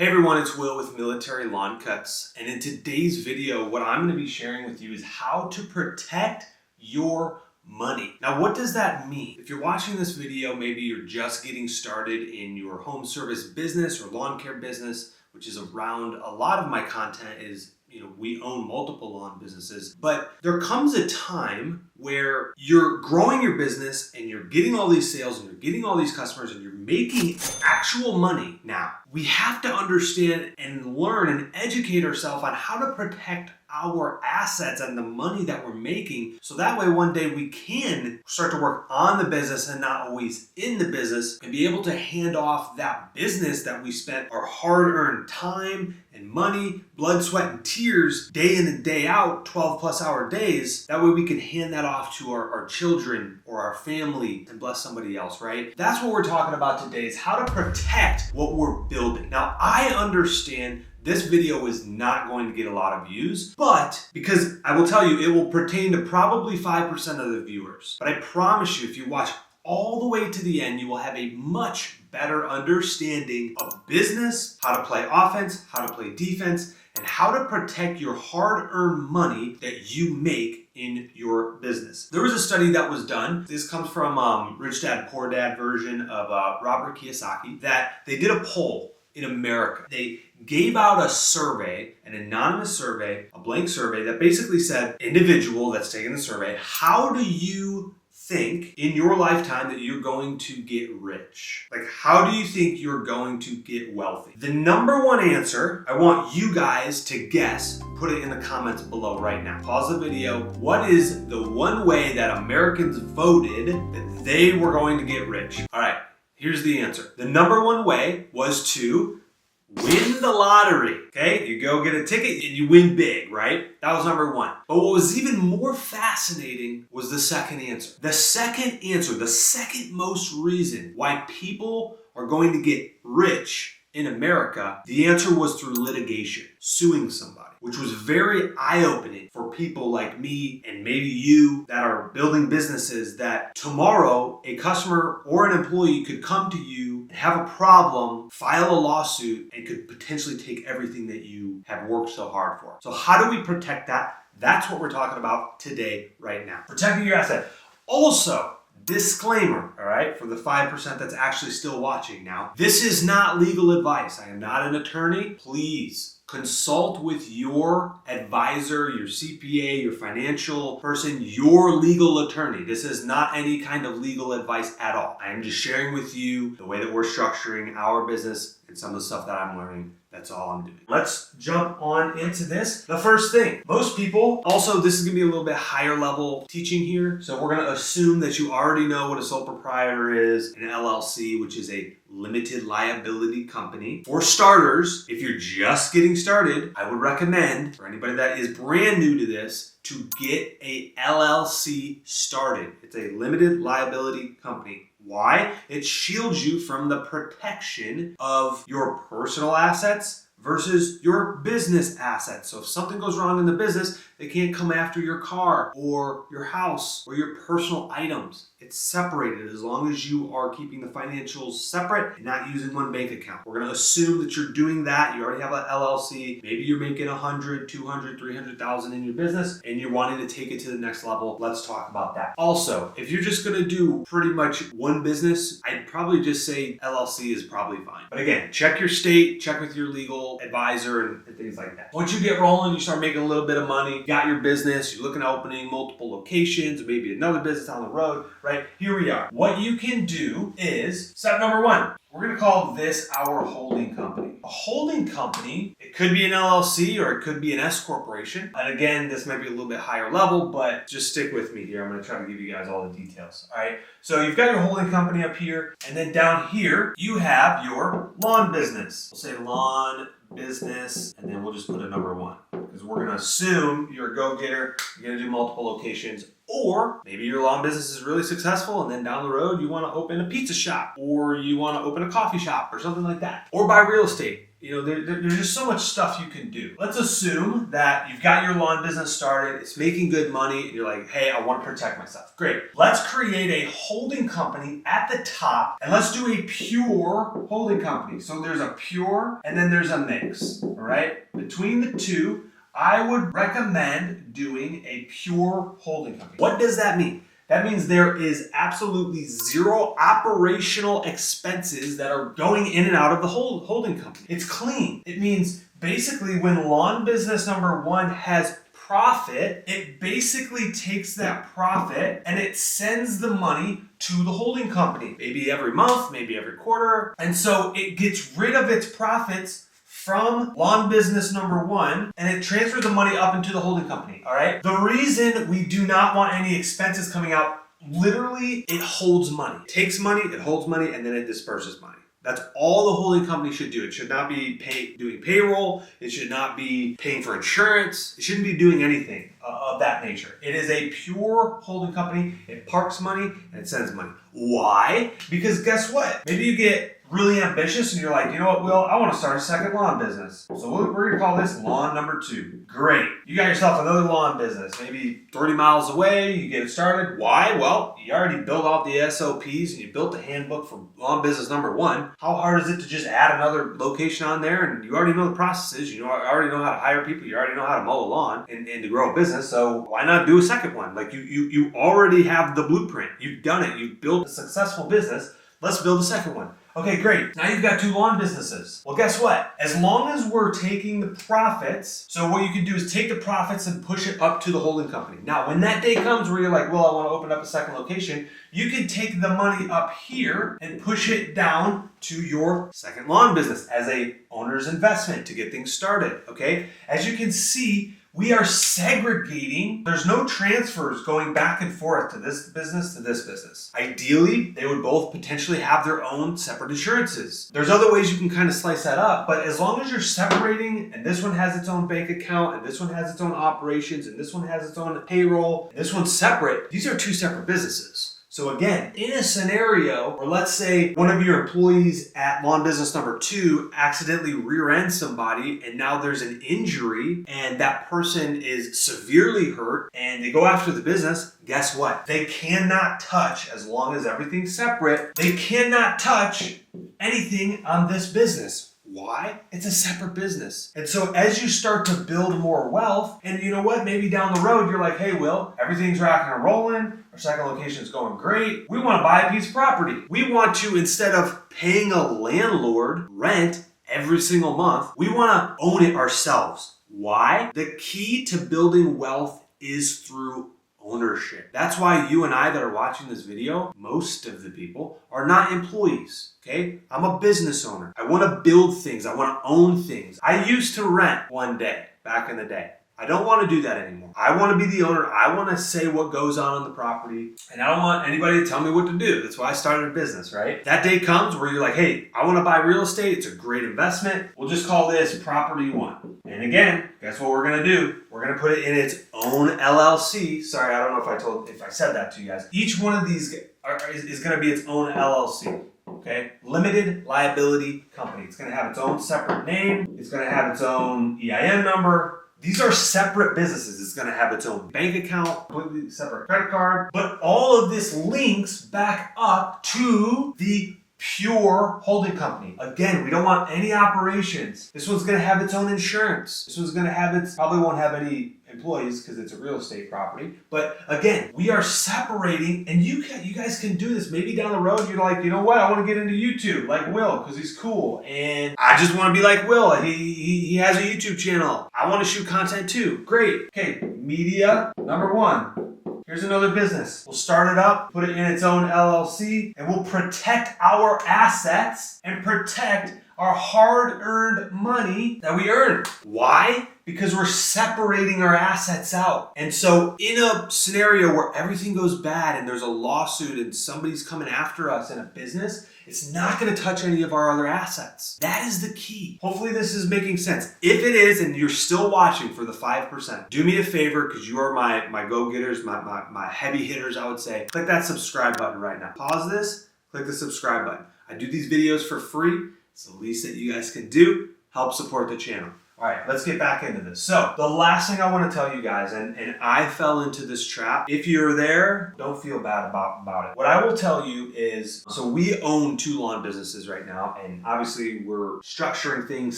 Hey everyone, it's Will with Military Lawn Cuts, and in today's video, what I'm going to be sharing with you is how to protect your money. Now, what does that mean? If you're watching this video, maybe you're just getting started in your home service business or lawn care business, which is around a lot of my content is, we own multiple lawn businesses, but there comes a time where you're growing your business and you're getting all these sales and you're getting all these customers and you're making actual money. Now, we have to understand and learn and educate ourselves on how to protect our assets and the money that we're making, so that way one day we can start to work on the business and not always in the business, and be able to hand off that business that we spent our hard-earned time and money, blood, sweat, and tears day in and day out, 12+ hour days. That way we can hand that off to our children or our family and bless somebody else, right? That's what we're talking about today, is how to protect what we're building. Now, I understand this video is not going to get a lot of views, but because I will tell you, it will pertain to probably 5% of the viewers. But I promise you, if you watch all the way to the end, you will have a much better understanding of business, how to play offense, how to play defense, and how to protect your hard-earned money that you make in your business. There was a study that was done. This comes from Rich Dad, Poor Dad version of Robert Kiyosaki, that they did a poll in America. They gave out a survey, an anonymous survey, a blank survey that basically said, individual that's taking the survey, how do you think in your lifetime that you're going to get rich? Like, how do you think you're going to get wealthy? The number one answer, I want you guys to guess, put it in the comments below right now. Pause the video. What is the one way that Americans voted that they were going to get rich? All right, here's the answer. The number one way was to win the lottery, okay? You go get a ticket and you win big, right? That was number one. But what was even more fascinating was the second answer. The second answer, the second most reason why people are going to get rich in America, the answer was through litigation, suing somebody, which was very eye-opening for people like me and maybe you that are building businesses, that tomorrow a customer or an employee could come to you and have a problem, file a lawsuit, and could potentially take everything that you have worked so hard for. So how do we protect that? That's what we're talking about today, right now. Protecting your asset. Also, disclaimer, all right, for the 5% that's actually still watching now, this is not legal advice. I am not an attorney. Please consult with your advisor, your CPA, your financial person, your legal attorney. This is not any kind of legal advice at all. I am just sharing with you the way that we're structuring our business and some of the stuff that I'm learning. That's all I'm doing. Let's jump on into this. The first thing, most people, also this is gonna be a little bit higher level teaching here. So we're gonna assume that you already know what a sole proprietor is, an LLC, which is a limited liability company. For starters, if you're just getting started, I would recommend, for anybody that is brand new to this, to get a LLC started. It's a limited liability company. Why? It shields you from the protection of your personal assets versus your business assets. So if something goes wrong in the business, they can't come after your car or your house or your personal items. It's separated as long as you are keeping the financials separate and not using one bank account. We're going to assume that you're doing that. You already have an LLC. Maybe you're making 100, 200, 300,000 in your business and you're wanting to take it to the next level. Let's talk about that. Also, if you're just going to do pretty much one business, I'd probably just say LLC is probably fine. But again, check your state, check with your legal advisor and things like that. Once you get rolling, you start making a little bit of money, got your business, you're looking at opening multiple locations, or maybe another business down the road, right? Here we are. What you can do is, step number one, we're going to call this our holding company. A holding company, it could be an LLC or it could be an S corporation. And again, this might be a little bit higher level, but just stick with me here. I'm going to try to give you guys all the details. All right. So you've got your holding company up here, and then down here, you have your lawn business. We'll say lawn business, and then we'll just put a number one, because we're going to assume you're a go-getter, you're going to do multiple locations, or maybe your lawn business is really successful and then down the road you want to open a pizza shop, or you want to open a coffee shop or something like that, or buy real estate. There's just so much stuff you can do. Let's assume that you've got your lawn business started, it's making good money, and you're like, hey, I want to protect myself. Great. Let's create a holding company at the top, and let's do a pure holding company. So there's a pure, and then there's a mix, all right? Between the two, I would recommend doing a pure holding company. What does that mean? That means there is absolutely zero operational expenses that are going in and out of the holding company. It's clean. It means basically when lawn business number one has profit, it basically takes that profit and it sends the money to the holding company. Maybe every month, maybe every quarter. And so it gets rid of its profits from lawn business number one, and it transfers the money up into the holding company, all right? The reason we do not want any expenses coming out, literally, it holds money. It takes money, it holds money, and then it disperses money. That's all the holding company should do. It should not be doing payroll. It should not be paying for insurance. It shouldn't be doing anything of that nature. It is a pure holding company. It parks money and it sends money. Why? Because guess what? Maybe you get really ambitious and you're like, you know what, Will, I want to start a second lawn business. So we're going to call this lawn number two. Great. You got yourself another lawn business, maybe 30 miles away. You get it started. Why? Well, you already built out the SOPs and you built the handbook for lawn business number one. How hard is it to just add another location on there? And you already know the processes. You already know how to hire people. You already know how to mow a lawn and to grow a business. So why not do a second one? Like you already have the blueprint. You've done it. You've built a successful business. Let's build a second one. Okay, great. Now you've got two lawn businesses. Well, guess what? As long as we're taking the profits, so what you can do is take the profits and push it up to the holding company. Now, when that day comes where you're like, well, I want to open up a second location, you can take the money up here and push it down to your second lawn business as a owner's investment to get things started, okay? As you can see, we are segregating. There's no transfers going back and forth to this business to this business. Ideally, they would both potentially have their own separate insurances. There's other ways you can kind of slice that up, but as long as you're separating, and this one has its own bank account, and this one has its own operations, and this one has its own payroll, and this one's separate, these are two separate businesses. So again, in a scenario where let's say one of your employees at lawn business number two accidentally rear ends somebody and now there's an injury and that person is severely hurt and they go after the business, guess what? They cannot touch, as long as everything's separate, they cannot touch anything on this business. Why? It's a separate business. And so as you start to build more wealth, and you know what, maybe down the road, you're like, hey, Will, everything's rocking and rolling. Our second location is going great. We want to buy a piece of property. We want to, instead of paying a landlord rent every single month, we want to own it ourselves. Why? The key to building wealth is through ownership. That's why you and I that are watching this video, most of the people are not employees, okay? I'm a business owner. I want to build things. I want to own things. I used to rent one day back in the day. I don't want to do that anymore. I want to be the owner. I want to say what goes on the property, and I don't want anybody to tell me what to do. That's why I started a business, right? That day comes where you're like, hey, I want to buy real estate. It's a great investment. We'll just call this property one. And again, guess what we're going to do? We're going to put it in its own LLC. Sorry, I don't know if I said that to you guys. Each one of these is going to be its own LLC. Okay, limited liability company. It's going to have its own separate name. It's going to have its own EIN number. These are separate businesses. It's going to have its own bank account, completely separate credit card. But all of this links back up to the pure holding company. Again, we don't want any operations. This one's going to have its own insurance. This one's going to have probably won't have any employees because it's a real estate property. But again, we are separating, and you guys can do this. Maybe down the road, you're like, you know what? I want to get into YouTube like Will because he's cool. And I just want to be like Will. He has a YouTube channel. I want to shoot content too. Great. Okay, media number one. Here's another business. We'll start it up, put it in its own LLC, and we'll protect our assets and protect our hard-earned money that we earn. Why? Because we're separating our assets out. And so in a scenario where everything goes bad and there's a lawsuit and somebody's coming after us in a business, it's not going to touch any of our other assets. That is the key. Hopefully this is making sense. If it is, and you're still watching for the 5%, do me a favor, because you are my go-getters, my heavy hitters, I would say. Click that subscribe button right now. Pause this, click the subscribe button. I do these videos for free. It's the least that you guys can do. help support the channel. All right, let's get back into this. So the last thing I want to tell you guys, and I fell into this trap. If you're there, don't feel bad about it. What I will tell you is, so we own 2 lawn businesses right now, and obviously we're structuring things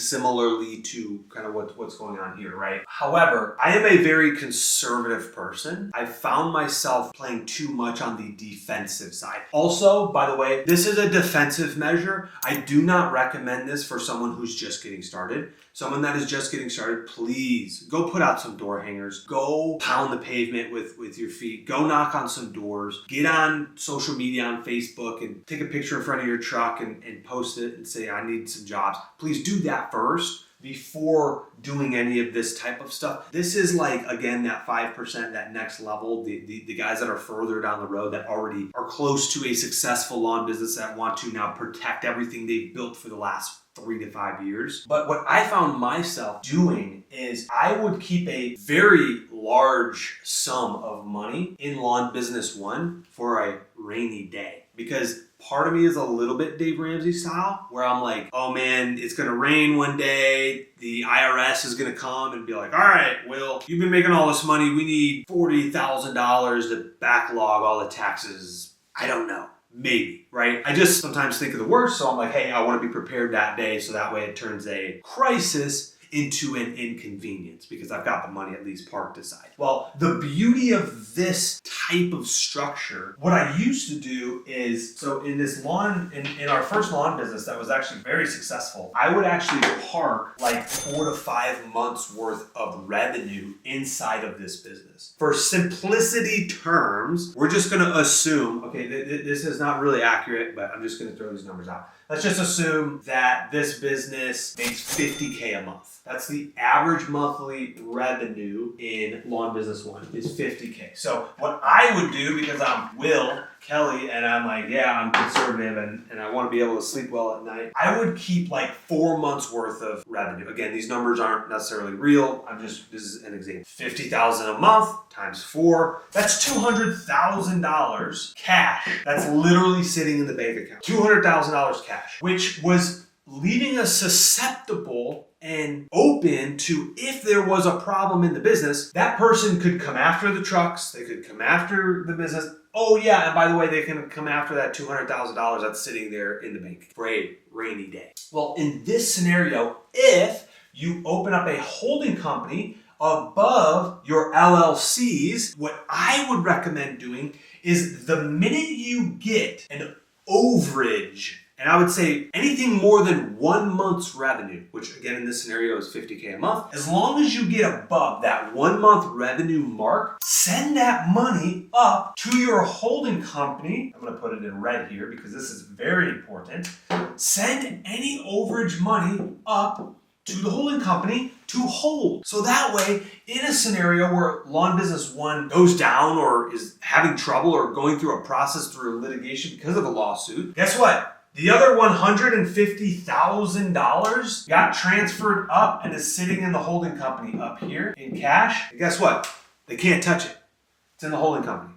similarly to kind of what's going on here, right? However, I am a very conservative person. I found myself playing too much on the defensive side. Also, by the way, this is a defensive measure. I do not recommend this for someone who's just getting started. Someone that is just getting started, please go put out some door hangers. Go pound the pavement with your feet. Go knock on some doors. Get on social media, on Facebook, and take a picture in front of your truck and post it and say, I need some jobs. Please do that first before doing any of this type of stuff. This is like, again, that 5%, that next level, the guys that are further down the road that already are close to a successful lawn business that want to now protect everything they've built for the last 3 to 5 years. But what I found myself doing is I would keep a very large sum of money in Lawn Business One for a rainy day. Because part of me is a little bit Dave Ramsey style, where I'm like, oh man, it's gonna rain one day. The IRS is gonna come and be like, all right, Will, you've been making all this money. We need $40,000 to backlog all the taxes. I don't know. Maybe, right? I just sometimes think of the worst, so I'm like, hey, I want to be prepared that day, so that way it turns a crisis into an inconvenience because I've got the money at least parked aside. Well, the beauty of this type of structure, what I used to do is, so in this lawn, in our first lawn business that was actually very successful, I would actually park like 4 to 5 months worth of revenue inside of this business. For simplicity terms, we're just gonna assume, okay, this is not really accurate, but I'm just gonna throw these numbers out. Let's just assume that this business makes $50K a month. That's the average monthly revenue in Lawn Business One is $50K. So what I would do, because I'm Will Kelly and I'm like, yeah, I'm conservative and I want to be able to sleep well at night, I would keep like 4 months worth of revenue. Again, these numbers aren't necessarily real. This is an example. $50,000 a month times 4, that's $200,000 cash. That's literally sitting in the bank account. $200,000 cash, which was leaving us susceptible and open to, if there was a problem in the business, that person could come after the trucks, they could come after the business. Oh yeah, and by the way, they can come after that $200,000 that's sitting there in the bank for a rainy day. Well, in this scenario, if you open up a holding company above your LLCs, what I would recommend doing is the minute you get an overage, and I would say anything more than 1 month's revenue, which again in this scenario is $50K a month, as long as you get above that 1 month revenue mark, send that money up to your holding company. I'm gonna put it in red here because this is very important. Send any overage money up to the holding company to hold. So that way, in a scenario where Lawn Business One goes down or is having trouble or going through a process through litigation because of a lawsuit, guess what? The other $150,000 got transferred up and is sitting in the holding company up here in cash. And guess what? They can't touch it. It's in the holding company.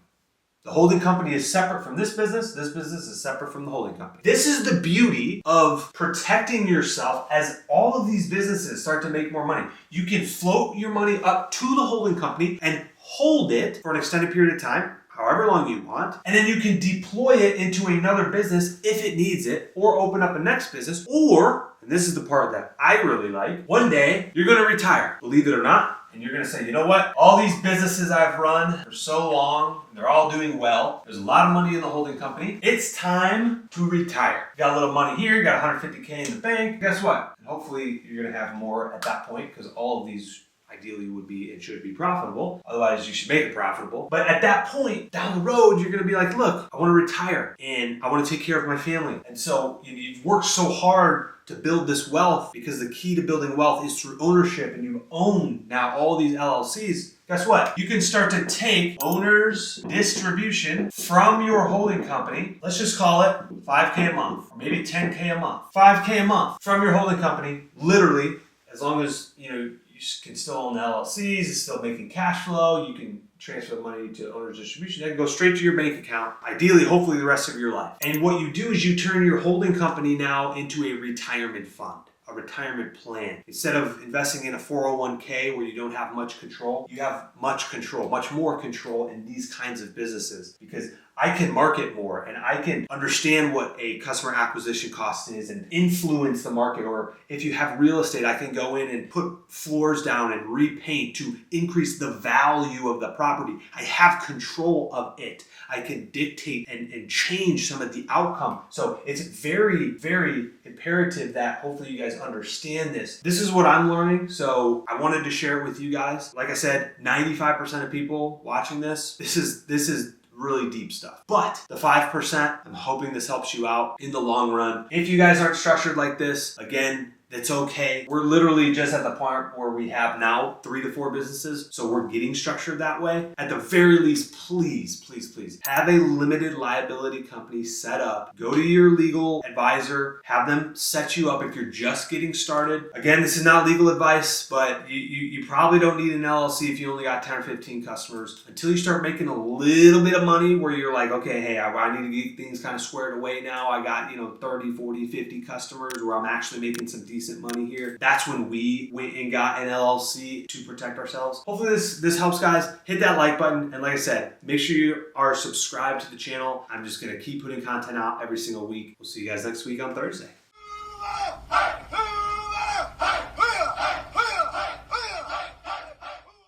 The holding company is separate from this business. This business is separate from the holding company. This is the beauty of protecting yourself as all of these businesses start to make more money. You can float your money up to the holding company and hold it for an extended period of time, however long you want, and then you can deploy it into another business if it needs it, or open up a next business, or, and this is the part that I really like, one day you're gonna retire, believe it or not, and you're gonna say, you know what? All these businesses I've run for so long, they're all doing well. There's a lot of money in the holding company. It's time to retire. You got a little money here, you got 150K in the bank. Guess what? And hopefully you're gonna have more at that point because all of these ideally would be and should be profitable. Otherwise, you should make it profitable. But at that point, down the road, you're gonna be like, look, I wanna retire and I wanna take care of my family. And so you've worked so hard to build this wealth because the key to building wealth is through ownership, and you own now all these LLCs. Guess what? You can start to take owner's distribution from your holding company. Let's just call it 5K a month, or maybe 10K a month. 5K a month from your holding company, literally, as long as you can still own the LLCs, it's still making cash flow, you can transfer the money to owner's distribution, that can go straight to your bank account, ideally, hopefully the rest of your life. And what you do is you turn your holding company now into a retirement fund. A a retirement plan. Instead of investing in a 401k where you don't have much control, you have much control, much more control in these kinds of businesses, because I can market more and I can understand what a customer acquisition cost is and influence the market. Or if you have real estate, I can go in and put floors down and repaint to increase the value of the property. I have control of it. I can dictate and change some of the outcome. So it's very, very imperative that hopefully you guys understand this. This is what I'm learning, so I wanted to share it with you guys. Like I said, 95% of people watching this is really deep stuff. But the 5%, I'm hoping this helps you out in the long run. If you guys aren't structured like this, again, it's okay. We're literally just at the point where we have now 3 to 4 businesses, so we're getting structured that way. At the very least, please, please, please have a limited liability company set up. Go to your legal advisor, have them set you up if you're just getting started. Again, this is not legal advice, but you probably don't need an LLC if you only got 10 or 15 customers until you start making a little bit of money where you're like, okay, hey, I need to get things kind of squared away now. I got, 30, 40, 50 customers where I'm actually making some decent money here. That's when we went and got an LLC to protect ourselves. Hopefully this helps, guys. Hit that like button, and like I said, make sure you are subscribed to the channel. I'm just gonna keep putting content out every single week. We'll see you guys next week on Thursday.